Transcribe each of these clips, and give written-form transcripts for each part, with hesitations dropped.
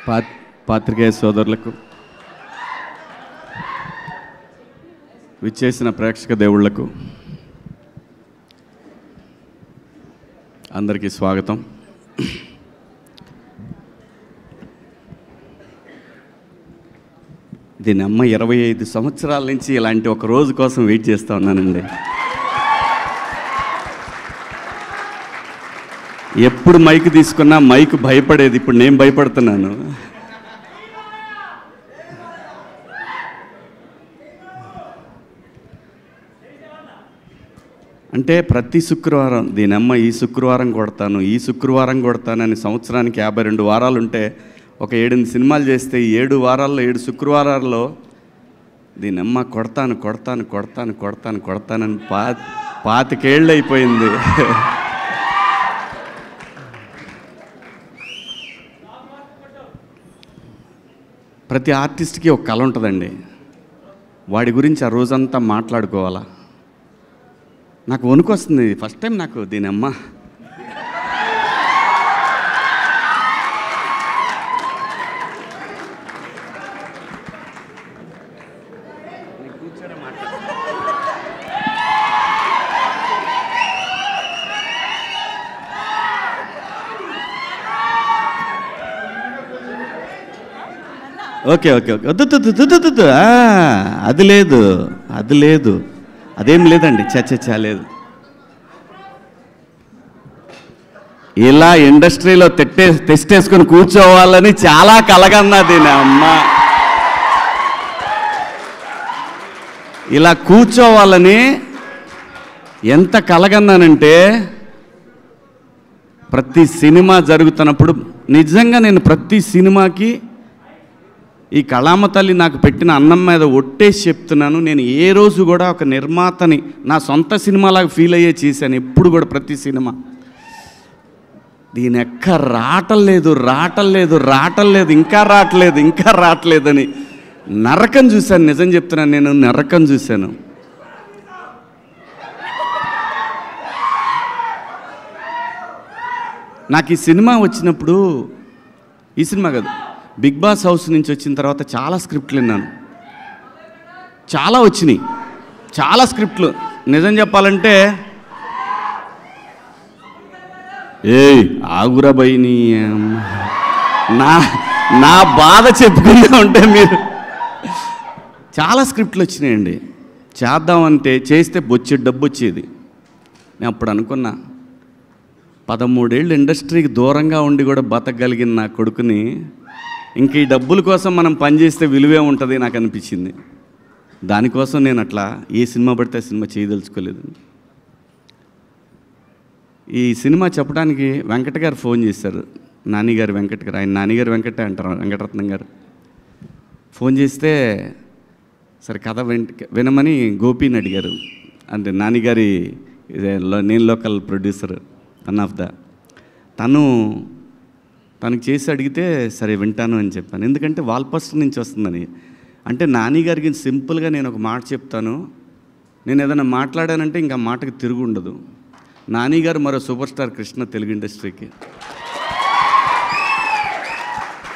పాత్రికేయ సోదరులకు, విచ్చేసిన ప్రేక్షక దేవుళ్లకు అందరికీ స్వాగతం. దీని అమ్మ 25 సంవత్సరాల నుంచి ఇలాంటి ఒక రోజు కోసం వెయిట్ చేస్తూ ఉన్నానండి. ఎప్పుడు మైక్ తీసుకున్నా మైక్ భయపడేది, ఇప్పుడు నేను భయపడుతున్నాను. అంటే ప్రతి శుక్రవారం దీనమ్మ ఈ శుక్రవారం కొడతానని సంవత్సరానికి 52 వారాలు ఉంటే ఒక 7 సినిమాలు చేస్తే 7 వారాల్లో 7 శుక్రవారాల్లో దీనమ్మ కొడతానని 25 ఏళ్ళు అయిపోయింది. ప్రతి ఆర్టిస్ట్కి ఒక కళ ఉంటుందండి. వాడి గురించి ఆ రోజంతా మాట్లాడుకోవాలా. నాకు వణుకు వస్తుంది. ఫస్ట్ టైం నాకు దీనమ్మ ఓకే అది లేదు అదేం లేదండి. లేదు. ఇలా ఇండస్ట్రీలో తెస్టేసుకొని కూర్చోవాలని చాలా కలగన్నా దీని అమ్మ. ఇలా కూర్చోవాలని ఎంత కలగన్నానంటే, ప్రతి సినిమా జరుగుతున్నప్పుడు నిజంగా నేను ప్రతి సినిమాకి ఈ కళామ తల్లి నాకు పెట్టిన అన్నం మీద ఒట్టేసి చెప్తున్నాను. నేను ఏ రోజు కూడా ఒక నిర్మాతని నా సొంత సినిమాలాగా ఫీల్ అయ్యే చేశాను. ఎప్పుడు కూడా ప్రతి సినిమా దీని ఎక్క రావటం ఇంకా రావట్లేదని నరకం చూశాను. నిజం చెప్తున్నాను, నేను నరకం చూశాను. నాకు ఈ సినిమా వచ్చినప్పుడు, ఈ సినిమా కాదు, బిగ్ బాస్ హౌస్ నుంచి వచ్చిన తర్వాత చాలా స్క్రిప్ట్లు విన్నాను. చాలా వచ్చినాయి, చాలా స్క్రిప్ట్లు. నిజం చెప్పాలంటే ఆగురా బైని నా బాధ చెప్పుకుంటూ ఉంటే మీరు చాలా స్క్రిప్ట్లు వచ్చినాయండి. చేద్దామంటే చేస్తే బొచ్చేది డబ్బు వచ్చేది. నేను అప్పుడు అనుకున్నా, 13 ఏళ్ళు ఇండస్ట్రీకి దూరంగా ఉండి కూడా బతకగలిగిన నా కొడుకుని ఇంక ఈ డబ్బుల కోసం మనం పనిచేస్తే విలువే ఉంటుంది నాకు అనిపించింది. దానికోసం నేను అట్లా ఏ సినిమా పడితే సినిమా చేయదలుచుకోలేదు. ఈ సినిమా చెప్పడానికి వెంకట గారు ఫోన్ చేశారు. నానిగారు వెంకట గారు, ఆయన నానిగారు వెంకటే అంటారు, వెంకటరత్నం గారు. ఫోన్ చేస్తే సరే కథ వినమని గోపిని అడిగారు. అంటే నానిగారి నేను local producer one of the. తనకు చేసి అడిగితే సరే వింటాను అని చెప్పాను. ఎందుకంటే వాల్పోస్టర్ నుంచి వస్తుందని. అంటే నాని గారికి సింపుల్గా నేను ఒక మాట చెప్తాను, నేను ఏదైనా మాట్లాడానంటే ఇంకా మాటకి తిరుగు ఉండదు. నాని గారు మరో సూపర్ స్టార్ కృష్ణ తెలుగు ఇండస్ట్రీకి.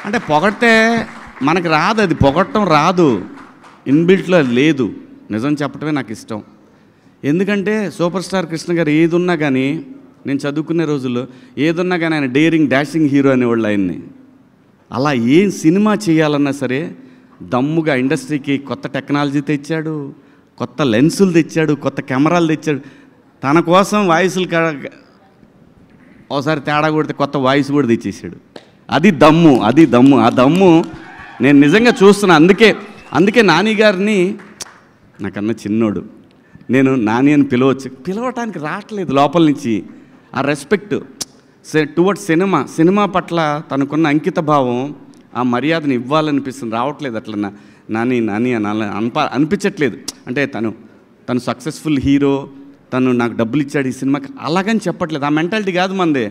అంటే పొగడితే మనకు రాదు, అది పొగడటం రాదు, ఇన్బిల్ట్లో లేదు. నిజం చెప్పడమే నాకు ఇష్టం. ఎందుకంటే సూపర్ స్టార్ కృష్ణ గారు ఏది ఉన్నా కానీ, నేను చదువుకునే రోజుల్లో ఏదున్నా కానీ ఆయన డేరింగ్ డాషింగ్ హీరో అనేవాళ్ళు ఆయన్ని. అలా ఏం సినిమా చేయాలన్నా సరే దమ్ముగా ఇండస్ట్రీకి కొత్త టెక్నాలజీ తెచ్చాడు, కొత్త లెన్సులు తెచ్చాడు, కొత్త కెమెరాలు తెచ్చాడు. తన కోసం వాయిస్లు ఒకసారి తేడా కొడితే కొత్త వాయిస్ కూడా తెచ్చేసాడు. అది దమ్ము. ఆ దమ్ము నేను నిజంగా చూస్తున్నా. అందుకే నాని గారిని, నాకన్నా చిన్నోడు, నేను నాని అని పిలవటానికి రావట్లేదు లోపల నుంచి. ఆ రెస్పెక్ట్ టువర్డ్స్ సినిమా పట్ల తనకున్న అంకిత భావం, ఆ మర్యాదను ఇవ్వాలనిపిస్తుంది. రావట్లేదు అట్లా నాని అని అనిపించట్లేదు. అంటే తను సక్సెస్ఫుల్ హీరో, తను నాకు డబ్బులు ఇచ్చాడు ఈ సినిమాకి, అలాగని చెప్పట్లేదు. ఆ మెంటాలిటీ కాదు మనదే.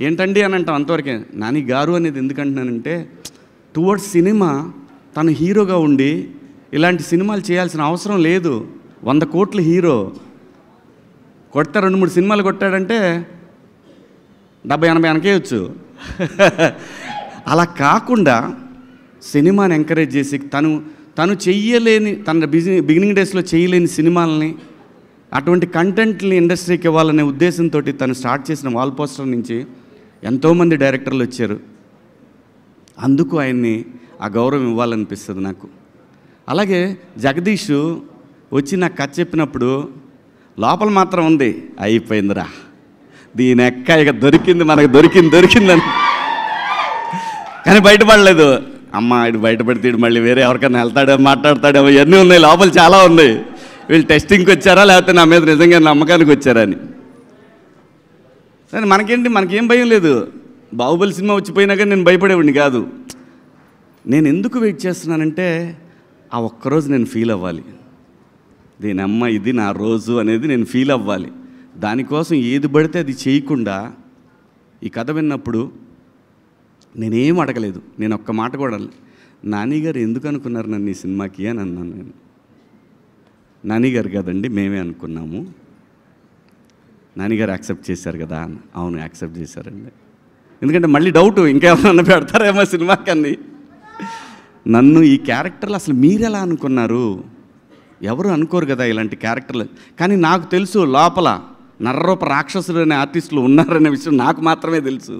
ఏంటండి అని అంటాం అంతవరకే. నాని గారు అనేది ఎందుకంటున్నానంటే, టువర్డ్స్ సినిమా తను హీరోగా ఉండి ఇలాంటి సినిమాలు చేయాల్సిన అవసరం లేదు. 100 కోట్ల హీరో కొడితే 2-3 సినిమాలు కొట్టాడంటే 70-80 వెనకేయచ్చు. అలా కాకుండా సినిమాని ఎంకరేజ్ చేసి తను చెయ్యలేని తన బిగినింగ్ డేస్లో చేయలేని సినిమాలని అటువంటి కంటెంట్ని ఇండస్ట్రీకి ఇవ్వాలనే ఉద్దేశంతో తను స్టార్ట్ చేసిన వాల్ పోస్టర్ నుంచి ఎంతోమంది డైరెక్టర్లు వచ్చారు. అందుకు ఆయన్ని ఆ గౌరవం ఇవ్వాలనిపిస్తుంది నాకు. అలాగే జగదీష్ వచ్చి నాకు కథ చెప్పినప్పుడు లోపల మాత్రం ఉంది, అయిపోయిందిరా దీని ఎక్క ఇక దొరికింది, మనకు దొరికిందని. కానీ బయటపడలేదు. అమ్మ ఇటు బయటపడితే ఇటు మళ్ళీ వేరే ఎవరికైనా వెళ్తాడో మాట్లాడతాడో ఇవన్నీ ఉన్నాయి, లోపల చాలా ఉన్నాయి. వీళ్ళు టెస్టింగ్కి వచ్చారా లేకపోతే నా మీద నిజంగా నమ్మకానికి వచ్చారా అని. సరే మనకేం భయం లేదు. బాహుబలి సినిమా వచ్చిపోయినా కానీ నేను భయపడేవాడిని కాదు. నేను ఎందుకు వెయిట్ చేస్తున్నానంటే ఆ ఒక్కరోజు నేను ఫీల్ అవ్వాలి, దీని అమ్మ ఇది నా రోజు అనేది నేను ఫీల్ అవ్వాలి. దానికోసం ఏది పడితే అది చేయకుండా ఈ కథ విన్నప్పుడు నేనేం అడగలేదు. నేను ఒక్క మాట కూడా నాని గారు ఎందుకు అనుకున్నారు నన్ను ఈ సినిమాకి అని అన్నాను. నేను నాని గారు కదండి మేమే అనుకున్నాము, నాని గారు యాక్సెప్ట్ చేశారు కదా. అవును యాక్సెప్ట్ చేశారండి. ఎందుకంటే మళ్ళీ డౌట్ ఇంకేమన్నా పెడతారేమో సినిమాకి అని. నన్ను ఈ క్యారెక్టర్లు అసలు మీరెలా అనుకున్నారు, ఎవరు అనుకోరు కదా ఇలాంటి క్యారెక్టర్లు. కానీ నాకు తెలుసు లోపల నర్రూప రాక్షసులు అనే ఆర్టిస్టులు ఉన్నారనే విషయం నాకు మాత్రమే తెలుసు.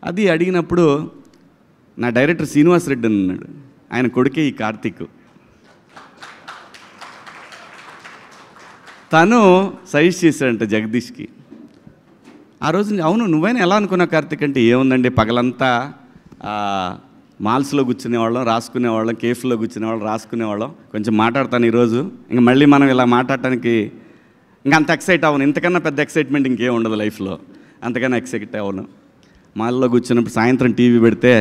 అది అడిగినప్పుడు నా డైరెక్టర్ శ్రీనివాస్ రెడ్డి అని ఉన్నాడు, ఆయన కొడుకే ఈ కార్తీక్. తను సజెస్ట్ చేశాడంట జగదీష్కి. ఆ రోజు అవును నువ్వైనా ఎలా అనుకున్నావు కార్తీక్ అంటే, ఏముందండి పగలంతా మాల్స్లో కూర్చునేవాళ్ళం, రాసుకునేవాళ్ళం, కేఫ్లో కూర్చునేవాళ్ళం, రాసుకునేవాళ్ళం. కొంచెం మాట్లాడతాను ఈరోజు, ఇంకా మళ్ళీ మనం ఇలా మాట్లాడటానికి ఇంకా అంత ఎక్సైట్ అవ్వను. ఇంతకన్నా పెద్ద ఎక్సైట్మెంట్ ఇంకేం ఉండదు లైఫ్లో, అంతకన్నా ఎక్సైట్ అవ్వను. మాల్లో కూర్చున్నప్పుడు సాయంత్రం టీవీ పెడితే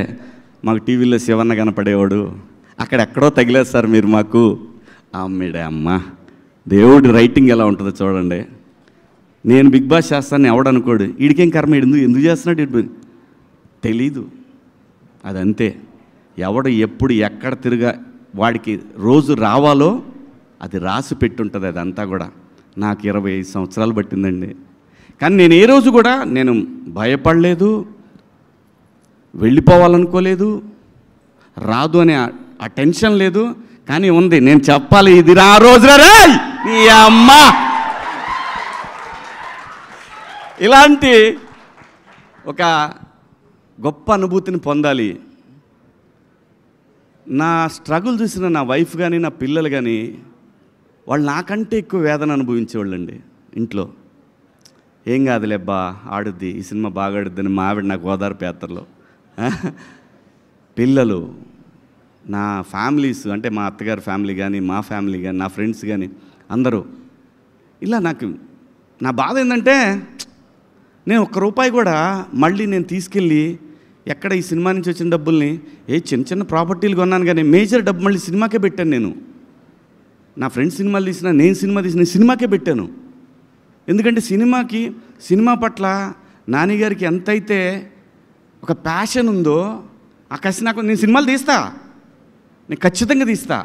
మాకు టీవీలో శివన్న కనపడేవాడు. అక్కడెక్కడో తగిలేదు సార్ మీరు మాకు. అమ్మేడే అమ్మ, దేవుడి రైటింగ్ ఎలా ఉంటుందో చూడండి. నేను బిగ్ బాస్ చేస్తానని ఎవడనుకోడు, వీడికేం కర్మ, ఎందుకు చేస్తున్నాడు ఇటు తెలీదు. అదంతే, ఎవడు ఎప్పుడు ఎక్కడ తిరిగా వాడికి రోజు రావాలో అది రాసి పెట్టుంటుంది. అదంతా కూడా నాకు 25 సంవత్సరాలు పట్టిందండి. కానీ నేను ఏ రోజు కూడా నేను భయపడలేదు, వెళ్ళిపోవాలనుకోలేదు, రాదు అనే ఆ టెన్షన్ లేదు. కానీ ఉంది, నేను చెప్పాలి ఇది రా రోజురా రే నీ అమ్మ. ఇలాంటి ఒక గొప్ప అనుభూతిని పొందాలి. నా స్ట్రగుల్ చూసిన నా వైఫ్ కానీ నా పిల్లలు కానీ వాళ్ళు నాకంటే ఎక్కువ వేదన అనుభవించేవాళ్ళండి. ఇంట్లో ఏం కాదులేబ్బా ఆడుద్ది, ఈ సినిమా బాగా ఆడుద్దని మా ఆవిడ నాకు ఓదార్పు పేపర్లో. పిల్లలు, నా ఫ్యామిలీస్ అంటే మా అత్తగారి ఫ్యామిలీ కానీ మా ఫ్యామిలీ కానీ నా ఫ్రెండ్స్ కానీ అందరూ ఇలా నాకు నా బాధ ఏంటంటే నేను ₹1 కూడా మళ్ళీ నేను తీసుకెళ్ళి ఎక్కడ ఈ సినిమా నుంచి వచ్చిన డబ్బుల్ని చిన్న చిన్న ప్రాపర్టీలు కొన్నాను కానీ మేజర్ డబ్బు మళ్ళీ సినిమాకే పెట్టాను. నేను నా ఫ్రెండ్స్ సినిమాలు తీసినా, నేను సినిమా తీసిన సినిమాకే పెట్టాను. ఎందుకంటే సినిమా పట్ల నానిగారికి ఎంతైతే ఒక ప్యాషన్ ఉందో ఆ కసి నాకు. నేను సినిమాలు తీస్తా, నేను ఖచ్చితంగా తీస్తా.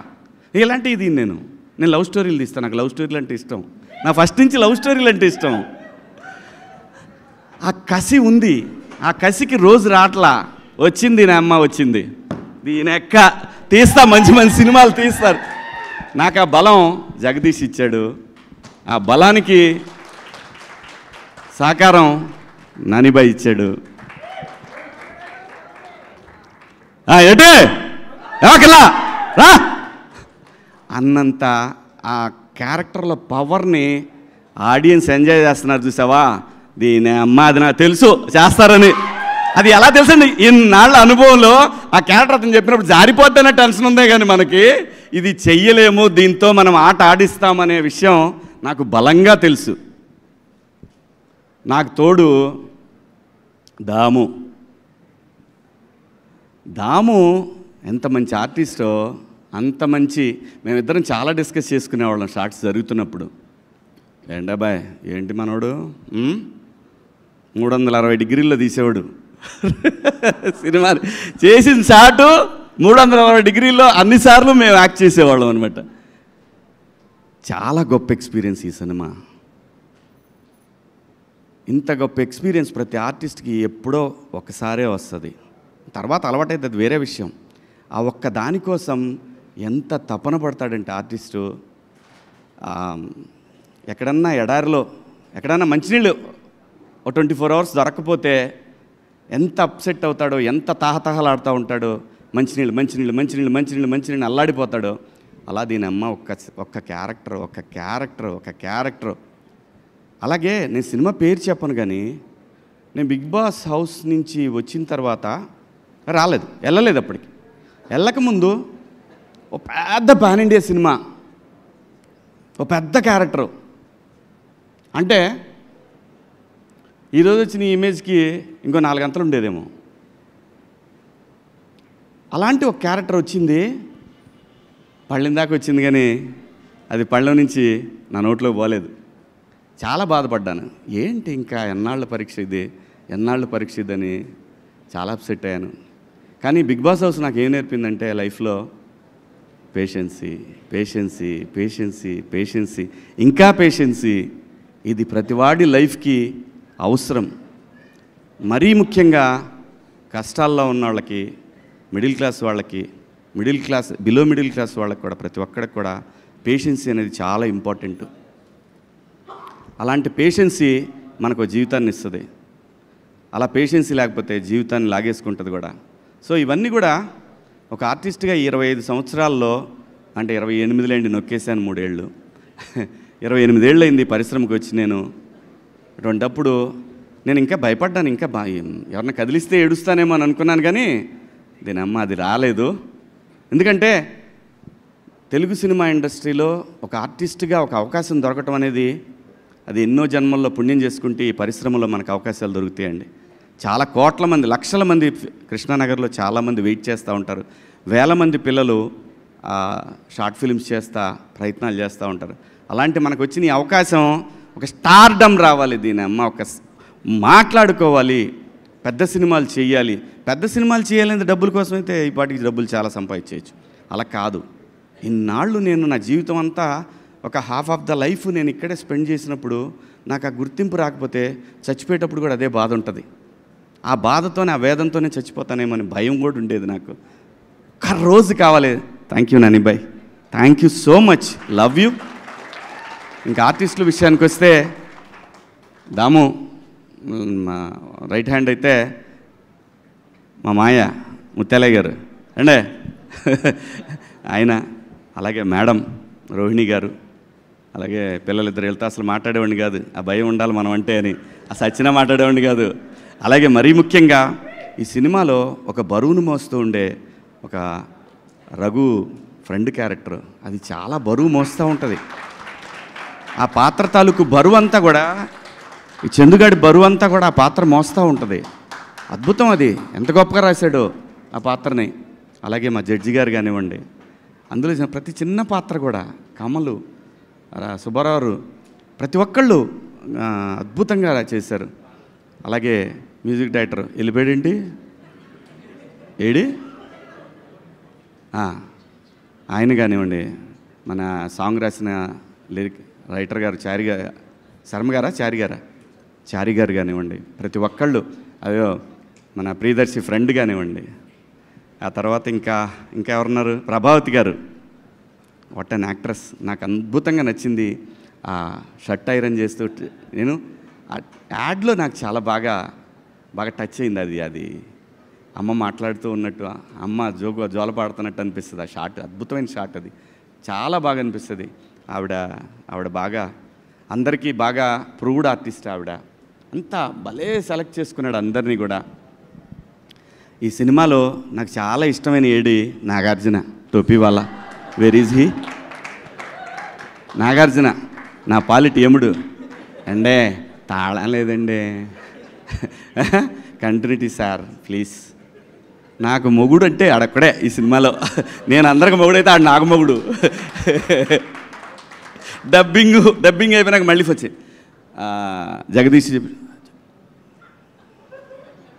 ఎలాంటి ఇది నేను లవ్ స్టోరీలు తీస్తాను, నాకు లవ్ స్టోరీలు అంటే ఇష్టం. నా ఫస్ట్ నుంచి లవ్ స్టోరీలు అంటే ఇష్టం. ఆ కసి ఉంది, ఆ కసికి రోజు రాట్లా. వచ్చింది నా అమ్మ, వచ్చింది దీని ఎక్క తీస్తా, మంచి మంచి సినిమాలు తీస్తారు. నాకు ఆ బలం జగదీష్ ఇచ్చాడు. ఆ బలానికి సహకారం నానిబాయ్ ఇచ్చాడు. ఏటే రా అన్నంత ఆ క్యారెక్టర్ల పవర్ని ఆడియన్స్ ఎంజాయ్ చేస్తున్నారు. చూసావా, దీని అమ్మ అది నాకు తెలుసు చేస్తారని. అది ఎలా తెలుసండి, ఇన్నాళ్ళ అనుభవంలో ఆ క్యారెక్టర్ అతను చెప్పినప్పుడు జారిపోద్దనే టెన్షన్ ఉందే కానీ మనకి ఇది చెయ్యలేము, దీంతో మనం ఆట ఆడిస్తామనే విషయం నాకు బలంగా తెలుసు. నాకు తోడు దాము ఎంత మంచి ఆర్టిస్టో, అంత మంచి. మేమిద్దరం చాలా డిస్కస్ చేసుకునేవాళ్ళం షార్ట్స్ జరుగుతున్నప్పుడు. ఏంటాబాయ్ ఏంటి మనోడు 360 డిగ్రీల్లో తీసేవాడు సినిమా చేసిన షాటు 360 డిగ్రీల్లో అన్నిసార్లు మేము యాక్ట్ చేసేవాళ్ళం అనమాట. చాలా గొప్ప ఎక్స్పీరియన్స్ ఈ సినిమా. ఇంత గొప్ప ఎక్స్పీరియన్స్ ప్రతి ఆర్టిస్ట్కి ఎప్పుడో ఒకసారే వస్తుంది. తర్వాత అలవాటైతే అది వేరే విషయం. ఆ ఒక్క దానికోసం ఎంత తపన పడతాడంటే ఆర్టిస్టు. ఎక్కడన్నా ఎడారిలో ఎక్కడన్నా మంచినీళ్ళు ఒక 24 hours దొరక్కపోతే ఎంత అప్సెట్ అవుతాడో, ఎంత తాహతహలాడుతూ ఉంటాడో, మంచినీళ్ళు మంచినీళ్ళు మంచినీళ్ళు మంచినీళ్ళు మంచినీళ్ళు అల్లాడిపోతాడో. అలా దీని అమ్మ ఒక్క క్యారెక్టర్. అలాగే నేను సినిమా పేరు చెప్పను, కానీ నేను బిగ్ బాస్ హౌస్ నుంచి వచ్చిన తర్వాత వెళ్ళలేదు. అప్పటికి వెళ్ళకముందు ఓ పెద్ద పాన్ ఇండియా సినిమా, ఓ పెద్ద క్యారెక్టరు. అంటే ఈరోజు వచ్చిన ఈ ఇమేజ్కి ఇంకో 4 గంటలు ఉండేదేమో. అలాంటి ఒక క్యారెక్టర్ వచ్చింది, పళ్ళెం దాకా వచ్చింది, కానీ అది పళ్ళెం నుంచి నా నోట్లో పోలేదు. చాలా బాధపడ్డాను. ఏంటి ఇంకా ఎన్నాళ్ళ పరీక్ష ఇదని చాలా అప్సెట్ అయ్యాను. కానీ బిగ్ బాస్ హౌస్ నాకు ఏం నేర్పిందంటే లైఫ్లో పేషెన్సీ, ఇంకా పేషెన్సీ. ఇది ప్రతివాడి లైఫ్కి అవసరం. మరీ ముఖ్యంగా కష్టాల్లో ఉన్న వాళ్ళకి, బిలో మిడిల్ క్లాస్ వాళ్ళకి కూడా, ప్రతి ఒక్కడికి కూడా పేషెన్సీ అనేది చాలా ఇంపార్టెంట్. అలాంటి పేషెన్సీ మనకు జీవితాన్ని ఇస్తుంది. అలా పేషెన్సీ లేకపోతే జీవితాన్ని లాగేసుకుంటుంది కూడా. సో ఇవన్నీ కూడా ఒక ఆర్టిస్ట్గా 25 సంవత్సరాల్లో, అంటే 28 నొక్కేసాను 3 ఏళ్ళు 28 ఏళ్ళు అయింది పరిశ్రమకు వచ్చి. నేను అటువంటప్పుడు నేను ఇంకా భయపడ్డాను. ఇంకా ఎవరిని కదిలిస్తే ఏడుస్తానేమో అని అనుకున్నాను, కానీ దీనమ్మ అది రాలేదు. ఎందుకంటే తెలుగు సినిమా ఇండస్ట్రీలో ఒక ఆర్టిస్ట్గా ఒక అవకాశం దొరకటం అనేది అది ఎన్నో జన్మల్లో పుణ్యం చేసుకుంటే ఈ పరిశ్రమలో మనకు అవకాశాలు దొరుకుతాయండి. చాలా కోట్ల మంది, లక్షల మంది కృష్ణానగర్లో చాలామంది వెయిట్ చేస్తూ ఉంటారు. వేల మంది పిల్లలు షార్ట్ ఫిల్మ్స్ ప్రయత్నాలు చేస్తూ ఉంటారు. అలాంటి మనకు వచ్చిన ఈ అవకాశం ఒక స్టార్డమ్ రావాలి, దీని అమ్మ ఒక మాట్లాడుకోవాలి, పెద్ద సినిమాలు చేయాలి. పెద్ద సినిమాలు చేయాలంటే డబ్బుల కోసం అయితే ఈ పాటికి డబ్బులు చాలా సంపాదించవచ్చు. అలా కాదు. ఇన్నాళ్ళు నేను నా జీవితం అంతా ఒక హాఫ్ ఆఫ్ ద లైఫ్ నేను ఇక్కడే స్పెండ్ చేసినప్పుడు నాకు ఆ గుర్తింపు రాకపోతే చచ్చిపోయేటప్పుడు కూడా అదే బాధ ఉంటుంది. ఆ బాధతోనే, ఆ వేదంతోనే చచ్చిపోతానేమో అని భయం కూడా ఉండేది నాకు. ఒక్క రోజు కావాలి. Thank you Nani bye, thank you so much, love you. ఇంకా ఆర్టిస్టుల విషయానికి వస్తే దాము మా రైట్ హ్యాండ్ అయితే మా మాయ ముత్యాలయ్య గారు అండే ఆయన, అలాగే మేడం రోహిణి గారు, అలాగే పిల్లలిద్దరు వెళ్తే అసలు మాట్లాడేవాడిని కాదు. ఆ భయం ఉండాలి మనం అంటే అని, ఆ సచ్చినా మాట్లాడేవాడిని కాదు. అలాగే మరీ ముఖ్యంగా ఈ సినిమాలో ఒక బరువును మోస్తూ ఉండే ఒక రఘు ఫ్రెండ్ క్యారెక్టర్, అది చాలా బరువు మోస్తూ ఉంటుంది. ఆ పాత్ర తాలూకు బరువు అంతా కూడా, ఈ చందుగాడి బరువు అంతా కూడా ఆ పాత్ర మోస్తూ ఉంటుంది. అద్భుతం, అది ఎంత గొప్పగా రాశాడో ఆ పాత్రని. అలాగే మా జడ్జి గారు కానివ్వండి, అందులో ప్రతి చిన్న పాత్ర కూడా, కమలు, సుబ్బారావు, ప్రతి ఒక్కళ్ళు అద్భుతంగా చేశారు. అలాగే మ్యూజిక్ డైరెక్టర్ వెళ్ళిపోయాడేంటి ఏడి ఆయన కానివ్వండి, మన సాంగ్ రాసిన లిరిక్ రైటర్ గారు చారి గారు కానివ్వండి, ప్రతి ఒక్కళ్ళు, అయ్యో మన ప్రియదర్శి ఫ్రెండ్ కానివ్వండి. ఆ తర్వాత ఇంకా ఎవరున్నారు, ప్రభావతి గారు, వాట్ అన్ యాక్ట్రెస్. నాకు అద్భుతంగా నచ్చింది ఆ షర్ట్ ఐరన్ చేస్తూ. నేను ఆ యాడ్లో నాకు చాలా బాగా టచ్ అయింది. అది అమ్మ మాట్లాడుతూ ఉన్నట్టు, అమ్మ జోల పాడుతున్నట్టు అనిపిస్తుంది. ఆ షాట్ అద్భుతమైన షాట్, అది చాలా బాగా అనిపిస్తుంది. ఆవిడ బాగా అందరికీ బాగా ప్రూవ్డ్ ఆర్టిస్ట్. ఆవిడ అంతా భలే సెలెక్ట్ చేసుకున్నాడు అందరినీ కూడా. ఈ సినిమాలో నాకు చాలా ఇష్టమైన ఏడి నాగార్జున, టోపీ వాళ్ళ. Where is he? నాగార్జున నా పాలిటి ఎముడు అండే, తాళం లేదండి. Continuity sir please. నాకు మొగుడు అంటే ఆడక్కడే ఈ సినిమాలో. నేను అందరికి మొగుడైతే ఆడు నాకు మొగుడు. డబ్బింగ్ అయిపోయినాక మళ్ళీ వచ్చి జగదీష్ చెప్పి,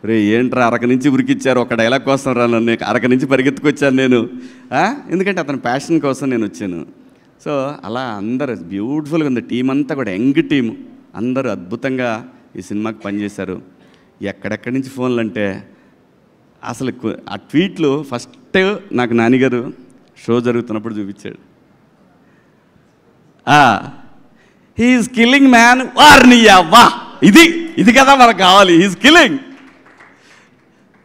రే ఏంట్రా అరక నుంచి ఉరికిచ్చారు, ఒక డైలాగ్ కోసం రా నన్ను, అరక నుంచి పరిగెత్తుకొచ్చాను నేను. ఎందుకంటే అతని ప్యాషన్ కోసం నేను వచ్చాను. సో అలా అందరూ బ్యూటిఫుల్గా ఉంది. టీం అంతా కూడా యంగ్ టీం, అందరూ అద్భుతంగా ఈ సినిమాకి పనిచేశారు. ఎక్కడెక్కడి నుంచి ఫోన్లు అంటే అసలు ఆ ట్వీట్లు ఫస్ట్ నాకు నానిగారు షో జరుగుతున్నప్పుడు చూపించాడు. హీఈస్ కిల్లింగ్ మ్యాన్ వార్ని అవ్వా, ఇది కదా మనకు కావాలి, హీఈస్ కిల్లింగ్.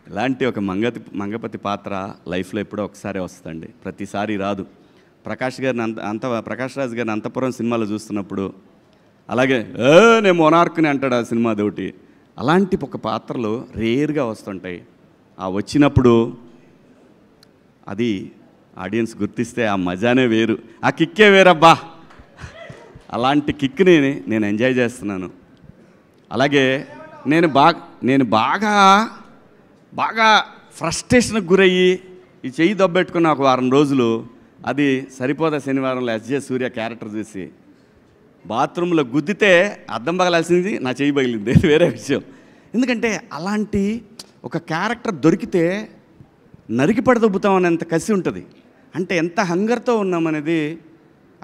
ఇలాంటి ఒక మంగపతి పాత్ర లైఫ్లో ఎప్పుడో ఒకసారి వస్తుందండి, ప్రతిసారి రాదు. ప్రకాష్ రాజ్ గారిని అంతపురం సినిమాలో చూస్తున్నప్పుడు అలాగే నేను మొనార్క్ని అంటాడు ఆ సినిమా అదొకటి. అలాంటి ఒక పాత్రలు రేర్గా వస్తుంటాయి. ఆ వచ్చినప్పుడు అది ఆడియన్స్ గుర్తిస్తే ఆ మజానే వేరు, ఆ కిక్కే వేరబ్బా. అలాంటి కిక్ని నేను ఎంజాయ్ చేస్తున్నాను. అలాగే నేను బాగా ఫ్రస్ట్రేషన్కి గురయ్యి ఈ చెయ్యి దబ్బెట్టుకున్న ఒక వారం రోజులు, అది సరిపోదా శనివారంలో ఎస్జే సూర్య క్యారెక్టర్ చూసి బాత్రూంలో గుద్దితే అద్దం పగలాల్సింది, నా చెయ్యి పగిలింది, వేరే విషయం. ఎందుకంటే అలాంటి ఒక క్యారెక్టర్ దొరికితే నరికి పడదొబ్బుతాం అనేంత కసి ఉంటుంది. అంటే ఎంత హంగర్తో ఉన్నామనేది,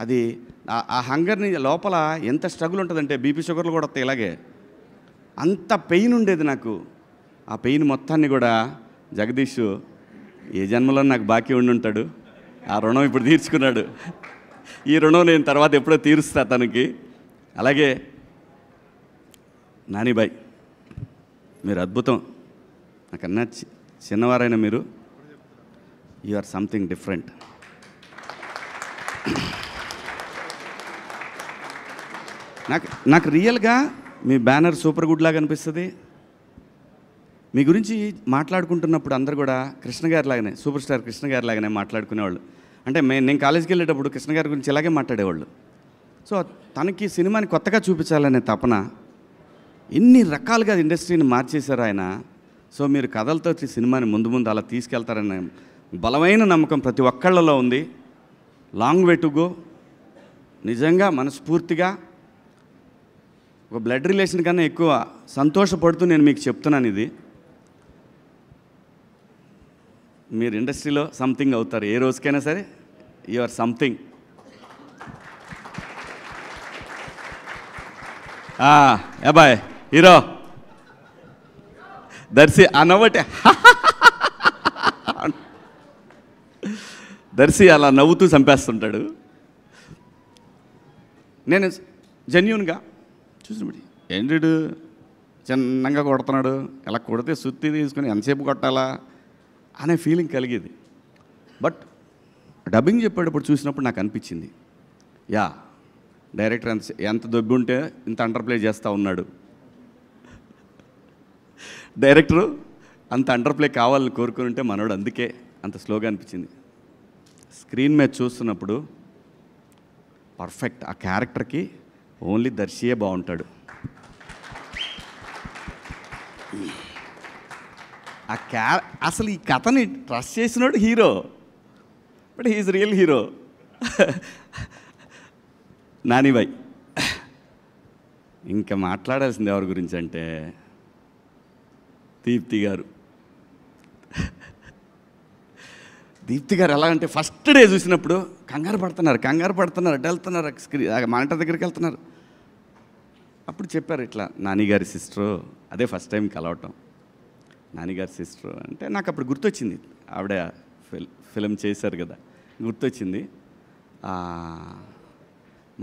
అది ఆ హంగర్ని లోపల ఎంత స్ట్రగుల్ ఉంటుందంటే బీపీ షుగర్లు కూడా వస్తాయి. ఇలాగే అంత పెయిన్ ఉండేది నాకు. ఆ పెయిన్ మొత్తాన్ని కూడా జగదీష్ ఏ జన్మలో నాకు బాకీ ఉండి ఉంటాడు, ఆ రుణం ఇప్పుడు తీర్చుకున్నాడు. ఈ రుణం నేను తర్వాత ఎప్పుడో తీరుస్తా తనకి. అలాగే నానిబాయ్, మీరు అద్భుతం. నాకన్నా చిన్నవారైనా మీరు యు ఆర్ సంథింగ్ డిఫరెంట్. నాకు రియల్గా మీ బ్యానర్ సూపర్ గుడ్ లాగా అనిపిస్తుంది. మీ గురించి మాట్లాడుకుంటున్నప్పుడు అందరు కూడా కృష్ణ గారి లాగానే, సూపర్ స్టార్ కృష్ణ గారి లాగానే మాట్లాడుకునేవాళ్ళు. అంటే నేను కాలేజీకి వెళ్ళేటప్పుడు కృష్ణ గారి గురించి ఇలాగే మాట్లాడేవాళ్ళు. సో తనకి సినిమాని కొత్తగా చూపించాలనే తపన, ఎన్ని రకాలుగా ఇండస్ట్రీని మార్చేశారు ఆయన. సో మీరు కథలతో సినిమాని ముందు అలా తీసుకెళ్తారనే బలమైన నమ్మకం ప్రతి ఒక్కళ్ళలో ఉంది. Long way to go. నిజంగా మనస్ఫూర్తిగా ఒక బ్లడ్ రిలేషన్ కన్నా ఎక్కువ సంతోషపడుతూ నేను మీకు చెప్తున్నాను, ఇది మీరు ఇండస్ట్రీలో సంథింగ్ అవుతారు ఏ రోజుకైనా సరే. You are something. బాయ్ హీరో దర్శి అన్నవటే దర్శి అలా నవ్వుతూ చంపేస్తుంటాడు. నేను జెన్యూన్గా చూసినప్పుడు ఏంటి చిన్నగా కొడుతున్నాడు, ఇలా కొడితే సుత్తి తీసుకుని ఎంతసేపు కొట్టాలా అనే ఫీలింగ్ కలిగేది. బట్ డబ్బింగ్ చెప్పేటప్పుడు చూసినప్పుడు నాకు అనిపించింది, యా డైరెక్టర్ ఎంత దొబ్బి ఉంటే ఇంత అండర్ప్లే చేస్తూ ఉన్నాడు. డైరెక్టరు అంత అండర్ప్లే కావాలని కోరుకుని ఉంటే మనోడు అందుకే అంత స్లోగా అనిపించింది. స్క్రీన్ మీద చూస్తున్నప్పుడు పర్ఫెక్ట్. ఆ క్యారెక్టర్కి ఓన్లీ దర్శియే బాగుంటాడు. అసలు ఈ కథని ట్రస్ట్ చేసినోడు hero, but he is real hero. నానిబాయ్, ఇంకా మాట్లాడాల్సింది ఎవరి గురించి అంటే దీప్తి గారు. దీప్తి గారు ఎలా అంటే ఫస్ట్ డే చూసినప్పుడు కంగారు పడుతున్నారు అటు వెళ్తున్నారు, మానిటర్ దగ్గరికి వెళ్తున్నారు. అప్పుడు చెప్పారు ఇట్లా నానిగారి సిస్టరు, అదే ఫస్ట్ టైం కలవటం. నానిగారి సిస్టరు అంటే నాకు అప్పుడు గుర్తొచ్చింది, ఆవిడ ఫిలిం చేశారు కదా, గుర్తొచ్చింది.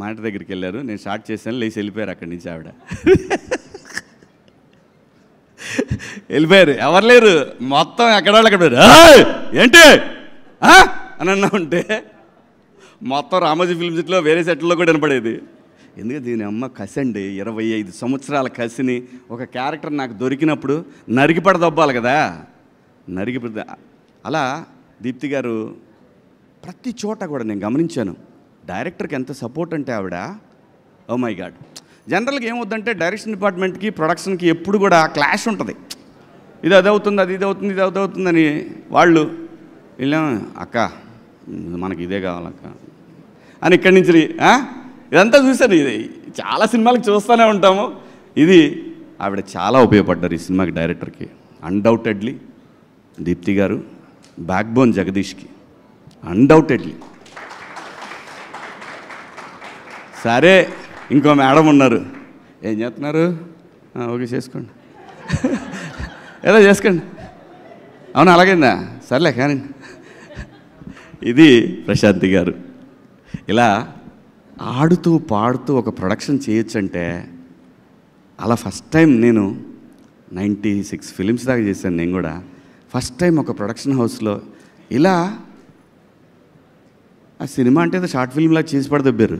మానిటర్ దగ్గరికి వెళ్ళారు, నేను స్టార్ట్ చేశాను, లేచి వెళ్ళిపోయారు అక్కడి నుంచి. ఆవిడ వెళ్ళిపోయారు, ఎవరు లేరు, మొత్తం ఎక్కడవాళ్ళు అక్కడ ఏంటి అని అన్నా ఉంటే మొత్తం రామోజీ ఫిల్మ్ సిటీలో వేరే సెట్లో కూడా వినపడేది. ఎందుకంటే దీని అమ్మ కసి అండి, 25 సంవత్సరాల కసిని ఒక క్యారెక్టర్ నాకు దొరికినప్పుడు నరికి పడదొబ్బాలి కదా, అలా దీప్తి గారు ప్రతి చోట కూడా నేను గమనించాను. డైరెక్టర్కి ఎంత సపోర్ట్ అంటే ఆవిడ, ఓ మై గాడ్. జనరల్గా ఏమవుతుందంటే డైరెక్షన్ డిపార్ట్మెంట్కి ప్రొడక్షన్కి ఎప్పుడు కూడా క్లాష్ ఉంటుంది. ఇది అదవుతుంది, అది ఇదవుతుంది, ఇది అదవుతుందని వాళ్ళు వెళ్ళాం, అక్క మనకి ఇదే కావాలక్క అని ఇక్కడి నుంచి ఇదంతా చూశాను. ఇది చాలా సినిమాలకు చూస్తూనే ఉంటాము. ఇది ఆవిడ చాలా ఉపయోగపడ్డారు ఈ సినిమాకి, డైరెక్టర్కి. అన్డౌటెడ్లీ దీప్తి గారు బ్యాక్ బోన్ జగదీష్కి, అన్డౌటెడ్లీ. సరే, ఇంకో మేడం ఉన్నారు, ఏం చేస్తున్నారు, ఓకే చేసుకోండి, ఏదో చేసుకోండి. అవును అలాగైందా, సర్లే కానీ. ఇది ప్రశాంతి గారు. ఇలా ఆడుతూ పాడుతూ ఒక ప్రొడక్షన్ చేయొచ్చంటే, అలా ఫస్ట్ టైం నేను 96 ఫిలిమ్స్ దాకా చేశాను నేను కూడా. ఫస్ట్ టైం ఒక ప్రొడక్షన్ హౌస్లో ఇలా ఆ సినిమా అంటే ఏదో షార్ట్ ఫిల్మ్లా చేసి పడదొబ్బారు,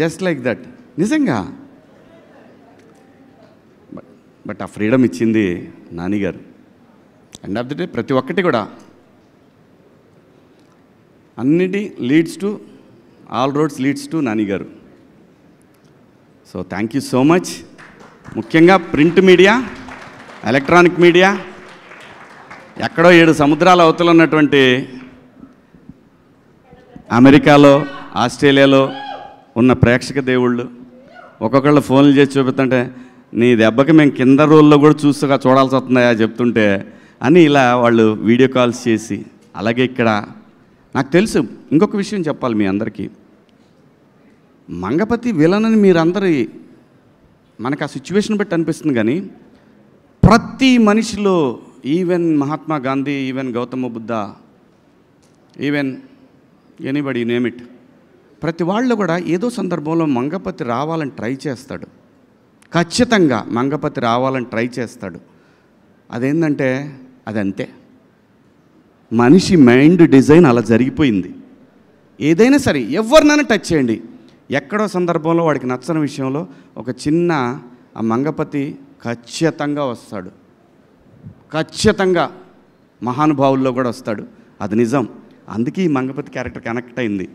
జస్ట్ లైక్ దట్. నిజంగా బట్ ఆ ఫ్రీడమ్ ఇచ్చింది నాని గారు. ఎండ్ ఆఫ్ ది డే ప్రతి ఒక్కటి కూడా అన్నిటి leads to, all roads leads to Nani గారు. So thank you so much. ముఖ్యంగా ప్రింట్ మీడియా, ఎలక్ట్రానిక్ మీడియా, ఎక్కడో 7 సముద్రాల అవతల ఉన్నటువంటి అమెరికాలో, ఆస్ట్రేలియాలో ఉన్న ప్రేక్షక దేవుళ్ళు ఒక్కొక్కళ్ళు ఫోన్లు చేసి చూపిస్తుంటే, నీ దెబ్బకి మేము కింద రోల్లో కూడా చూడాల్సి వస్తుందా చెప్తుంటే అని ఇలా వాళ్ళు వీడియో కాల్స్ చేసి, అలాగే ఇక్కడ నాకు తెలుసు ఇంకొక విషయం చెప్పాలి మీ అందరికీ. మంగపతి విలనని మీరందరి మనకు ఆ సిచ్యువేషన్ బట్టి అనిపిస్తుంది, కానీ ప్రతి మనిషిలో, even Mahatma Gandhi, even Gautama Buddha, even anybody name it, ప్రతి వాళ్ళు కూడా ఏదో సందర్భంలో మంగపతి రావాలని ట్రై చేస్తాడు. ఖచ్చితంగా మంగపతి రావాలని ట్రై చేస్తాడు. అదేంటంటే అదంతే, మనిషి మైండ్ డిజైన్ అలా జరిగిపోయింది. ఏదైనా సరే ఎవరినైనా టచ్ చేయండి, ఎక్కడో సందర్భంలో వాడికి నచ్చని విషయంలో ఒక చిన్న ఆ మంగపతి ఖచ్చితంగా వస్తాడు. ఖచ్చితంగా మహానుభావుల్లో కూడా వస్తాడు, అది నిజం. అందుకే ఈ మంగపతి క్యారెక్టర్ కనెక్ట్ అయింది.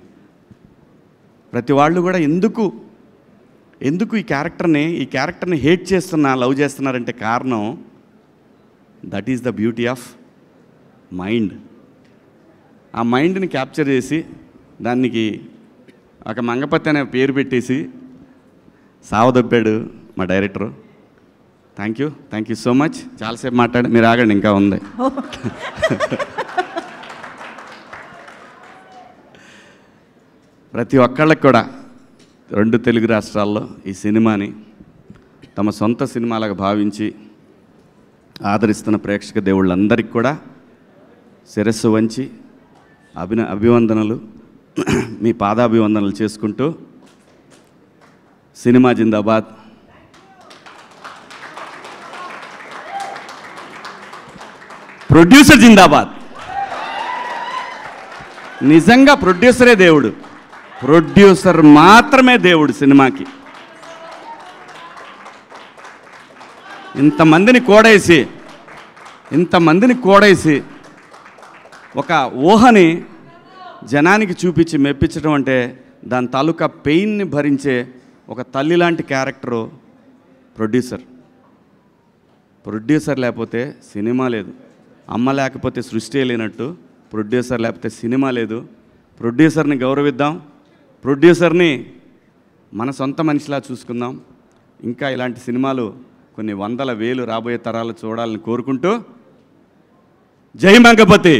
ప్రతి వాళ్ళు కూడా ఎందుకు ఈ క్యారెక్టర్ని హేట్ చేస్తున్నా, లవ్ చేస్తున్నారంటే కారణం that is the beauty of mind. ఆ మైండ్ని క్యాప్చర్ చేసి దానికి ఒక మంగపతి అనే పేరు పెట్టేసి సావదొబ్బాడు మా director. Thank you so much. చాలాసేపు మాట్లాడి, మీరు ఆగండి, ఇంకా ఉంది. ప్రతి ఒక్కళ్ళకి కూడా 2 తెలుగు రాష్ట్రాల్లో ఈ సినిమాని తమ సొంత సినిమాలాగా భావించి ఆదరిస్తున్న ప్రేక్షక దేవుళ్ళందరికీ కూడా శిరస్సు వంచి అభివందనలు, మీ పాదాభివందనలు చేసుకుంటూ, సినిమా జిందాబాద్, ప్రొడ్యూసర్ జిందాబాద్. నిజంగా ప్రొడ్యూసరే దేవుడు, ప్రొడ్యూసర్ మాత్రమే దేవుడు సినిమాకి. ఇంతమందిని కోడేసి ఒక ఊహని జనానికి చూపించి మెప్పించడం అంటే దాని తాలూకా పెయిన్ని భరించే ఒక తల్లి లాంటి క్యారెక్టరు ప్రొడ్యూసర్ లేకపోతే సినిమా లేదు. అమ్మ లేకపోతే సృష్టి లేనట్టు ప్రొడ్యూసర్ లేకపోతే సినిమా లేదు. ప్రొడ్యూసర్ని గౌరవిద్దాం, ప్రొడ్యూసర్ని మన సొంత మనిషిలా చూసుకుందాం. ఇంకా ఇలాంటి సినిమాలు కొన్ని 100,000 రాబోయే తరాలు చూడాలని కోరుకుంటూ, జై మంగపతి.